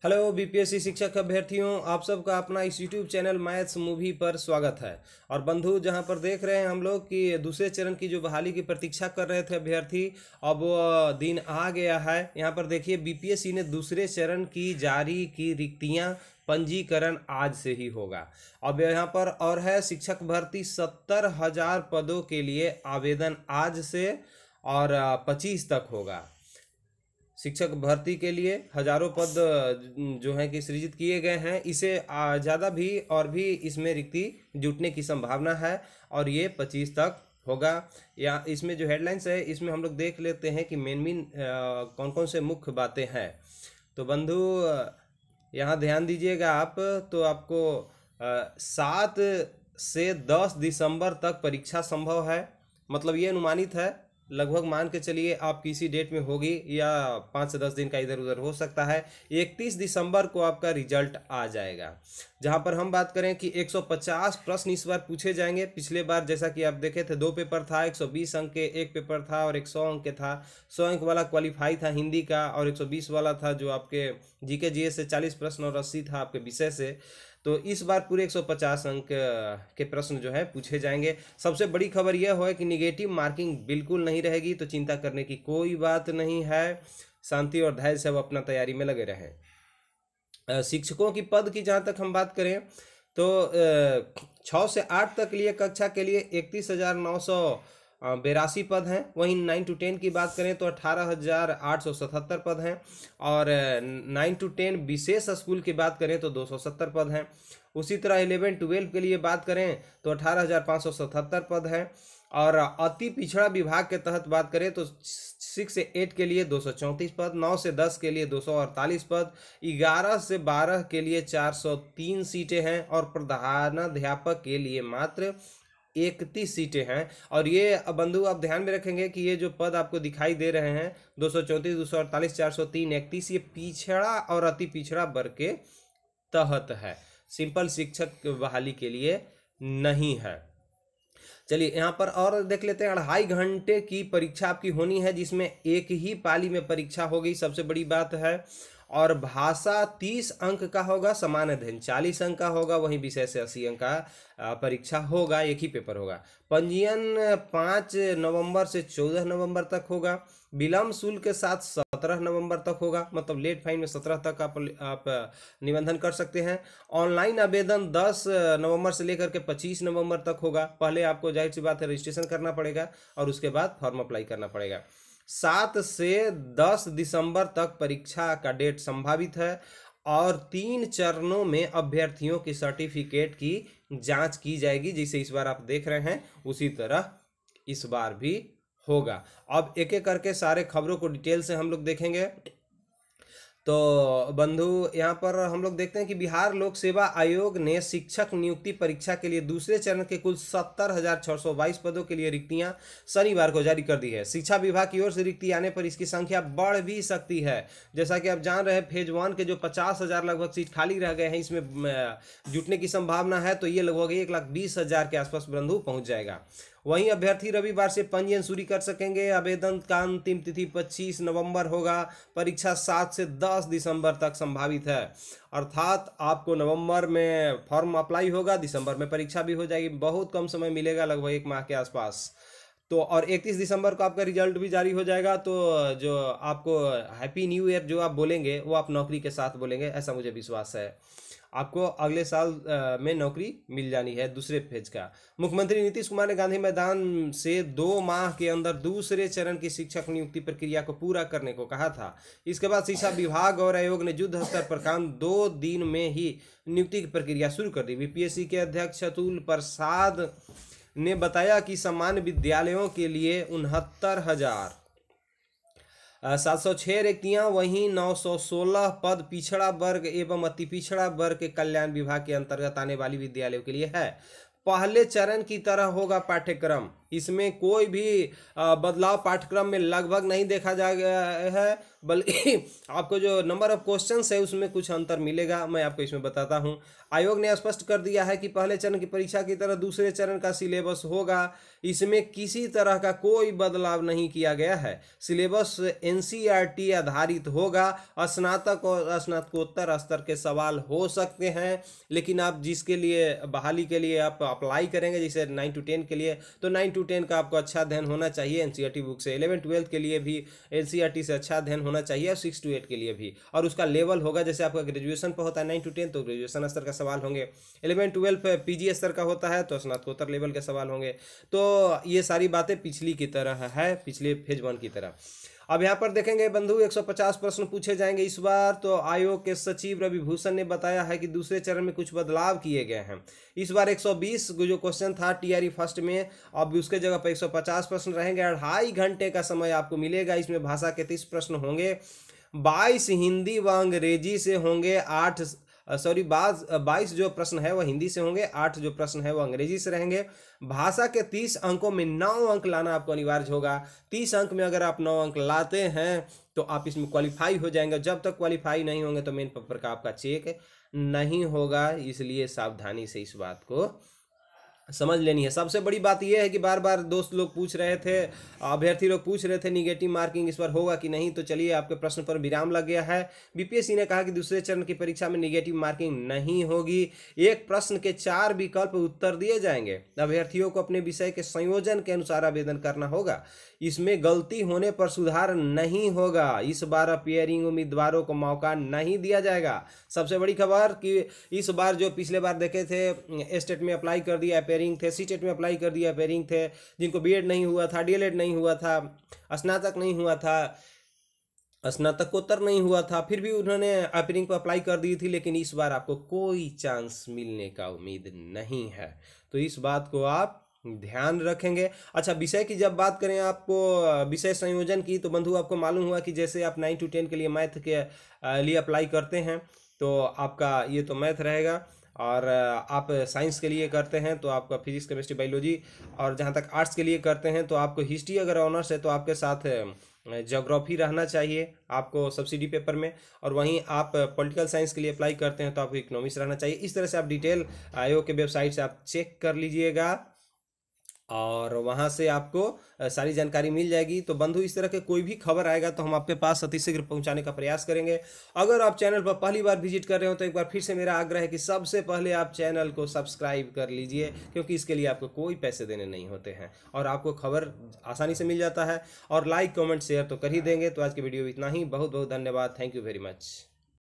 Hello BPSC शिक्षक अभ्यर्थियों, आप सबका अपना इस यूट्यूब चैनल मैथ्स मूवी पर स्वागत है। और बंधु, जहां पर देख रहे हैं हम लोग कि दूसरे चरण की जो बहाली की प्रतीक्षा कर रहे थे अभ्यर्थी, अब वो दिन आ गया है। यहाँ पर देखिए, बीपीएससी ने दूसरे चरण की जारी की रिक्तियां, पंजीकरण आज से ही होगा। अब यहाँ पर और है शिक्षक भर्ती 70,000 पदों के लिए आवेदन आज से और 25 तक होगा। शिक्षक भर्ती के लिए हजारों पद जो हैं कि सृजित किए गए हैं। इसे ज़्यादा भी और भी इसमें रिक्ति जुटने की संभावना है और ये 25 तक होगा। या इसमें जो हेडलाइंस है इसमें हम लोग देख लेते हैं कि मेन कौन कौन से मुख्य बातें हैं। तो बंधु, यहाँ ध्यान दीजिएगा आप, तो आपको 7 से 10 दिसंबर तक परीक्षा संभव है। मतलब ये अनुमानित है, लगभग मान के चलिए आप किसी डेट में होगी या 5 से 10 दिन का इधर उधर हो सकता है। 31 दिसंबर को आपका रिजल्ट आ जाएगा। जहां पर हम बात करें कि 150 प्रश्न इस बार पूछे जाएंगे। पिछले बार जैसा कि आप देखे थे 2 पेपर था, 120 अंक के एक पेपर था और एक 100 अंक के था। 100 अंक वाला क्वालिफाई था हिंदी का और 120 वाला था जो आपके जीके जीएस से 40 प्रश्न और 80 था आपके विषय से। तो इस बार पूरे 150 अंक के प्रश्न जो है पूछे जाएंगे। सबसे बड़ी खबर यह है कि निगेटिव मार्किंग बिल्कुल नहीं रहेगी, तो चिंता करने की कोई बात नहीं है। शांति और धैर्य से अब अपना तैयारी में लगे रहें। शिक्षकों की पद की जहाँ तक हम बात करें तो 6 से 8 तक लिए कक्षा के लिए 31,982 पद हैं। वहीं 9 to 10 की बात करें तो 18,877 पद हैं। और 9 to 10 विशेष स्कूल की बात करें तो 270 पद हैं। उसी तरह 11-12 के लिए बात करें तो 18,577 पद हैं। और अति पिछड़ा विभाग के तहत बात करें तो 6 से 8 के लिए 234 पद, 9 से 10 के लिए 248 पद, 11 से 12 के लिए 403 सीटें हैं और प्रधानाध्यापक के लिए मात्र 31 सीटें हैं। और ये बंधु आप ध्यान में रखेंगे कि ये जो पद आपको दिखाई दे रहे हैं 234, 248, 403, 31, ये पिछड़ा और अति पिछड़ा वर्ग के तहत है, सिंपल शिक्षक बहाली के लिए नहीं है। चलिए यहाँ पर और देख लेते हैं। 2.5 घंटे की परीक्षा आपकी होनी है, जिसमें एक ही पाली में परीक्षा होगी, सबसे बड़ी बात है। और भाषा 30 अंक का होगा, सामान्य अध्ययन 40 अंक का होगा, वहीं विषय से 80 अंक का परीक्षा होगा, एक ही पेपर होगा। पंजीयन 5 नवंबर से 14 नवंबर तक होगा। विलम्ब शुल्क के साथ 17 नवंबर तक होगा, मतलब लेट फाइन में 17 तक आप निबंधन कर सकते हैं। ऑनलाइन आवेदन 10 नवंबर से लेकर के 25 नवंबर तक होगा। पहले आपको जाहिर सी बात है रजिस्ट्रेशन करना पड़ेगा और उसके बाद फॉर्म अप्लाई करना पड़ेगा। 7 से 10 दिसंबर तक परीक्षा का डेट संभावित है और 3 चरणों में अभ्यर्थियों की सर्टिफिकेट की जांच की जाएगी। जैसे इस बार आप देख रहे हैं उसी तरह इस बार भी होगा। अब एक एक करके सारे खबरों को डिटेल से हम लोग देखेंगे। तो बंधु, यहाँ पर हम लोग देखते हैं कि बिहार लोक सेवा आयोग ने शिक्षक नियुक्ति परीक्षा के लिए दूसरे चरण के कुल 70,622 पदों के लिए रिक्तियां शनिवार को जारी कर दी है। शिक्षा विभाग की ओर से रिक्ति आने पर इसकी संख्या बढ़ भी सकती है। जैसा कि आप जान रहे हैं, फेज 1 के जो 50,000 लगभग सीट खाली रह गए हैं, इसमें जुटने की संभावना है, तो ये लगभग 1,20,000 के आसपास बंधु पहुंच जाएगा। वहीं अभ्यर्थी रविवार से पंजीयन शुरू कर सकेंगे। आवेदन का अंतिम तिथि 25 नवंबर होगा। परीक्षा 7 से 10 दिसंबर तक संभावित है, अर्थात आपको नवंबर में फॉर्म अप्लाई होगा, दिसंबर में परीक्षा भी हो जाएगी। बहुत कम समय मिलेगा, लगभग 1 माह के आसपास। तो और 31 दिसंबर को आपका रिजल्ट भी जारी हो जाएगा। तो जो आपको हैप्पी न्यू ईयर जो आप बोलेंगे वो आप नौकरी के साथ बोलेंगे, ऐसा मुझे विश्वास है। आपको अगले साल में नौकरी मिल जानी है दूसरे फेज का। मुख्यमंत्री नीतीश कुमार ने गांधी मैदान से 2 माह के अंदर दूसरे चरण की शिक्षक नियुक्ति प्रक्रिया को पूरा करने को कहा था। इसके बाद शिक्षा विभाग और आयोग ने युद्ध स्तर पर काम 2 दिन में ही नियुक्ति की प्रक्रिया शुरू कर दी। बीपीएससी के अध्यक्ष अतुल प्रसाद ने बताया कि सामान्य विद्यालयों के लिए 69,706 रिक्तियां, वहीं 916 पद पिछड़ा वर्ग एवं अति पिछड़ा वर्ग के कल्याण विभाग के अंतर्गत आने वाली विद्यालयों के लिए है। पहले चरण की तरह होगा पाठ्यक्रम, इसमें कोई भी बदलाव पाठ्यक्रम में लगभग नहीं देखा जा गया है। बल्कि आपको जो नंबर ऑफ क्वेश्चंस है उसमें कुछ अंतर मिलेगा। मैं आपको इसमें बताता हूं। आयोग ने स्पष्ट कर दिया है कि पहले चरण की परीक्षा की तरह दूसरे चरण का सिलेबस होगा, इसमें किसी तरह का कोई बदलाव नहीं किया गया है। सिलेबस एनसीईआरटी आधारित होगा। स्नातक और स्नातकोत्तर स्तर के सवाल हो सकते हैं, लेकिन आप जिसके लिए बहाली के लिए आप अप्लाई करेंगे, जैसे 9 to 10 के लिए, तो 9 to 10 का आपको अच्छा अध्ययन होना चाहिए एनसीईआरटी बुक से। 11-12 के लिए भी एनसीईआरटी से अच्छा अध्ययन होना चाहिए, और 6 to 8 के लिए भी। और उसका लेवल होगा, जैसे आपका ग्रेजुएशन पर होता है 9 to 10, तो ग्रेजुएशन स्तर का सवाल होंगे। 11-12 पे पीजी स्तर का होता है, तो स्नातकोत्तर लेवल के सवाल होंगे। तो ये सारी बातें पिछली की तरह है, पिछले फेज 1 की तरह। अब यहाँ पर देखेंगे बंधु 150 प्रश्न पूछे जाएंगे इस बार। तो आयोग के सचिव रवि भूषण ने बताया है कि दूसरे चरण में कुछ बदलाव किए गए हैं। इस बार 120 जो क्वेश्चन था टीआरई फर्स्ट में, अब उसके जगह पर 150 प्रश्न रहेंगे। 2.5 घंटे का समय आपको मिलेगा। इसमें भाषा के 30 प्रश्न होंगे, 22 हिंदी व अंग्रेजी से होंगे, 22 जो प्रश्न है वह हिंदी से होंगे, 8 जो प्रश्न है वह अंग्रेजी से रहेंगे। भाषा के 30 अंकों में 9 अंक लाना आपको अनिवार्य होगा। 30 अंक में अगर आप 9 अंक लाते हैं तो आप इसमें क्वालिफाई हो जाएंगे। जब तक क्वालिफाई नहीं होंगे तो मेन पेपर का आपका चेक नहीं होगा। इसलिए सावधानी से इस बात को समझ लेनी है। सबसे बड़ी बात यह है कि बार बार दोस्त लोग पूछ रहे थे, अभ्यर्थी लोग पूछ रहे थे निगेटिव मार्किंग इस बार होगा कि नहीं। तो चलिए आपके प्रश्न पर विराम लग गया है। बीपीएससी ने कहा कि दूसरे चरण की परीक्षा में निगेटिव मार्किंग नहीं होगी। एक प्रश्न के 4 विकल्प उत्तर दिए जाएंगे। अभ्यर्थियों को अपने विषय के संयोजन के अनुसार आवेदन करना होगा। इसमें गलती होने पर सुधार नहीं होगा। इस बार अपीयरिंग उम्मीदवारों को मौका नहीं दिया जाएगा। सबसे बड़ी खबर कि इस बार जो पिछले बार देखे थे, स्टेट में अप्लाई कर दिया अपीयरिंग थे, सीटेट में अप्लाई कर दिया अपीयरिंग थे, जिनको बीएड नहीं हुआ था, डीएलएड नहीं हुआ था, स्नातक नहीं हुआ था, स्नातकोत्तर नहीं हुआ था, फिर भी उन्होंने अपीयरिंग पर अप्लाई कर दी थी। लेकिन इस बार आपको कोई चांस मिलने का उम्मीद नहीं है। तो इस बात को आप ध्यान रखेंगे। अच्छा, विषय की जब बात करें आपको विषय संयोजन की, तो बंधु आपको मालूम हुआ कि जैसे आप 9 to 10 के लिए मैथ के लिए अप्लाई करते हैं तो आपका ये तो मैथ रहेगा, और आप साइंस के लिए करते हैं तो आपका फिजिक्स केमिस्ट्री बायोलॉजी, और जहाँ तक आर्ट्स के लिए करते हैं तो आपको हिस्ट्री अगर ऑनर्स है तो आपके साथ ज्योग्राफी रहना चाहिए आपको सब्सिडी पेपर में, और वहीं आप पॉलिटिकल साइंस के लिए अप्लाई करते हैं तो आपको इकोनॉमिक्स रहना चाहिए। इस तरह से आप डिटेल आयोग के वेबसाइट से आप चेक कर लीजिएगा और वहां से आपको सारी जानकारी मिल जाएगी। तो बंधु इस तरह के कोई भी खबर आएगा तो हम आपके पास अतिशीघ्र पहुंचाने का प्रयास करेंगे। अगर आप चैनल पर पहली बार विजिट कर रहे हो तो एक बार फिर से मेरा आग्रह है कि सबसे पहले आप चैनल को सब्सक्राइब कर लीजिए, क्योंकि इसके लिए आपको कोई पैसे देने नहीं होते हैं और आपको खबर आसानी से मिल जाता है। और लाइक कमेंट शेयर तो कर ही देंगे। तो आज की वीडियो इतना ही। बहुत बहुत धन्यवाद। Thank you very much.